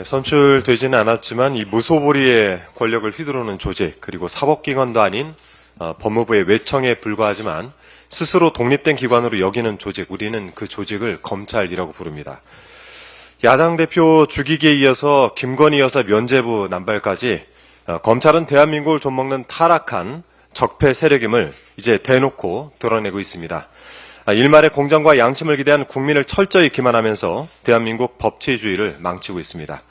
선출되지는 않았지만 이 무소불위의 권력을 휘두르는 조직, 그리고 사법기관도 아닌 법무부의 외청에 불과하지만 스스로 독립된 기관으로 여기는 조직, 우리는 그 조직을 검찰이라고 부릅니다. 야당 대표 죽이기에 이어서 김건희 여사 면죄부 남발까지 검찰은 대한민국을 좀먹는 타락한 적폐 세력임을 이제 대놓고 드러내고 있습니다. 일말의 공정과 양심을 기대한 국민을 철저히 기만하면서 대한민국 법치주의를 망치고 있습니다.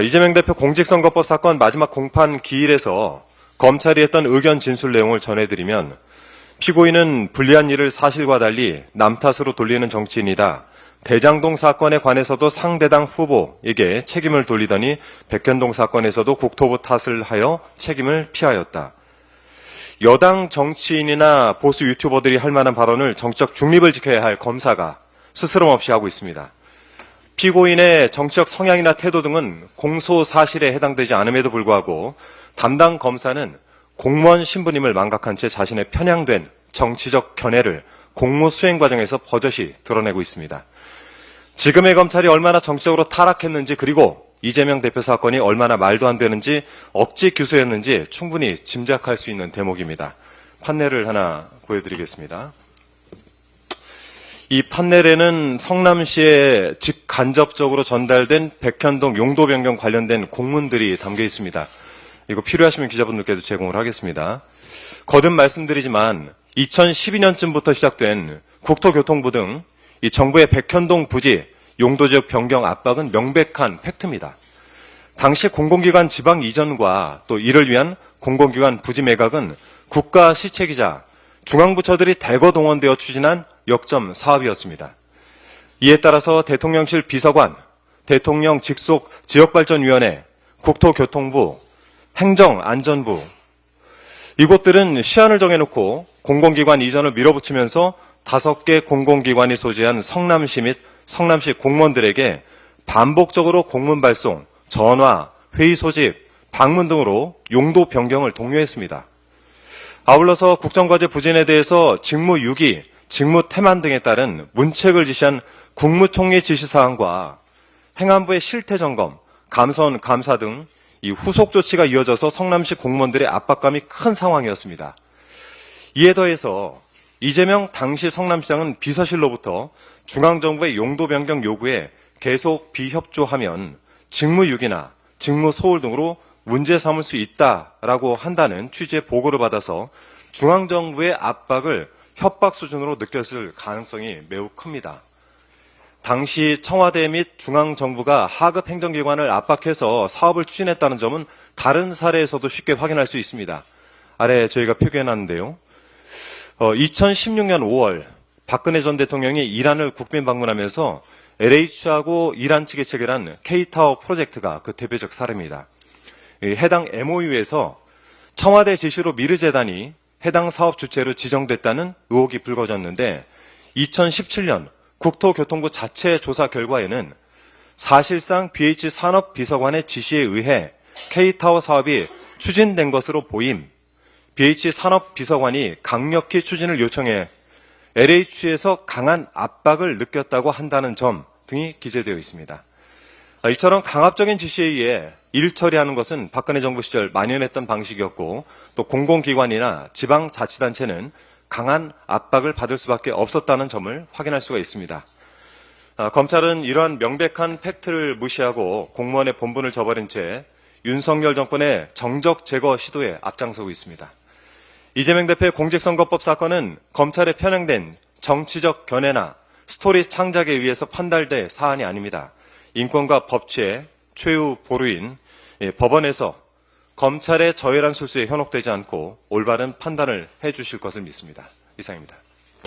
이재명 대표 공직선거법 사건 마지막 공판 기일에서 검찰이 했던 의견 진술 내용을 전해드리면, 피고인은 불리한 일을 사실과 달리 남 탓으로 돌리는 정치인이다. 대장동 사건에 관해서도 상대당 후보에게 책임을 돌리더니 백현동 사건에서도 국토부 탓을 하여 책임을 피하였다. 여당 정치인이나 보수 유튜버들이 할 만한 발언을 정치적 중립을 지켜야 할 검사가 스스럼 없이 하고 있습니다. 피고인의 정치적 성향이나 태도 등은 공소 사실에 해당되지 않음에도 불구하고 담당 검사는 공무원 신분임을 망각한 채 자신의 편향된 정치적 견해를 공무 수행 과정에서 버젓이 드러내고 있습니다. 지금의 검찰이 얼마나 정치적으로 타락했는지, 그리고 이재명 대표 사건이 얼마나 말도 안 되는지, 억지 규소였는지 충분히 짐작할 수 있는 대목입니다. 판넬을 하나 보여드리겠습니다. 이 판넬에는 성남시에 직간접적으로 전달된 백현동 용도 변경 관련된 공문들이 담겨 있습니다. 이거 필요하시면 기자분들께도 제공을 하겠습니다. 거듭 말씀드리지만 2012년쯤부터 시작된 국토교통부 등 이 정부의 백현동 부지 용도지역 변경 압박은 명백한 팩트입니다. 당시 공공기관 지방 이전과 또 이를 위한 공공기관 부지 매각은 국가 시책이자 중앙부처들이 대거 동원되어 추진한 역점 사업이었습니다. 이에 따라서 대통령실 비서관, 대통령 직속 지역발전위원회, 국토교통부, 행정안전부, 이곳들은 시한을 정해놓고 공공기관 이전을 밀어붙이면서 5개 공공기관이 소재한 성남시 및 성남시 공무원들에게 반복적으로 공문 발송, 전화, 회의 소집, 방문 등으로 용도 변경을 독려했습니다. 아울러서 국정과제 부진에 대해서 직무유기, 직무태만 등에 따른 문책을 지시한 국무총리 지시사항과 행안부의 실태점검, 감선, 감사 등 이 후속 조치가 이어져서 성남시 공무원들의 압박감이 큰 상황이었습니다. 이에 더해서 이재명 당시 성남시장은 비서실로부터 중앙정부의 용도 변경 요구에 계속 비협조하면 직무유기나 직무소홀 등으로 문제 삼을 수 있다라고 한다는 취지의 보고를 받아서 중앙정부의 압박을 협박 수준으로 느꼈을 가능성이 매우 큽니다. 당시 청와대 및 중앙정부가 하급 행정기관을 압박해서 사업을 추진했다는 점은 다른 사례에서도 쉽게 확인할 수 있습니다. 아래 저희가 표기해놨는데요. 2016년 5월 박근혜 전 대통령이 이란을 국빈 방문하면서 LH하고 이란 측이 체결한 K타워 프로젝트가 그 대표적 사례입니다. 해당 MOU에서 청와대 지시로 미르재단이 해당 사업 주체로 지정됐다는 의혹이 불거졌는데, 2017년 국토교통부 자체 조사 결과에는 사실상 BH산업비서관의 지시에 의해 K타워 사업이 추진된 것으로 보임, BH산업비서관이 강력히 추진을 요청해 LH에서 강한 압박을 느꼈다고 한다는 점 등이 기재되어 있습니다. 이처럼 강압적인 지시에 의해 일 처리하는 것은 박근혜 정부 시절 만연했던 방식이었고, 또 공공기관이나 지방자치단체는 강한 압박을 받을 수밖에 없었다는 점을 확인할 수가 있습니다. 검찰은 이러한 명백한 팩트를 무시하고 공무원의 본분을 저버린 채 윤석열 정권의 정적 제거 시도에 앞장서고 있습니다. 이재명 대표의 공직선거법 사건은 검찰에 편향된 정치적 견해나 스토리 창작에 의해서 판단될 사안이 아닙니다. 인권과 법치의 최후 보루인 법원에서 검찰의 저열한 술수에 현혹되지 않고 올바른 판단을 해주실 것을 믿습니다. 이상입니다.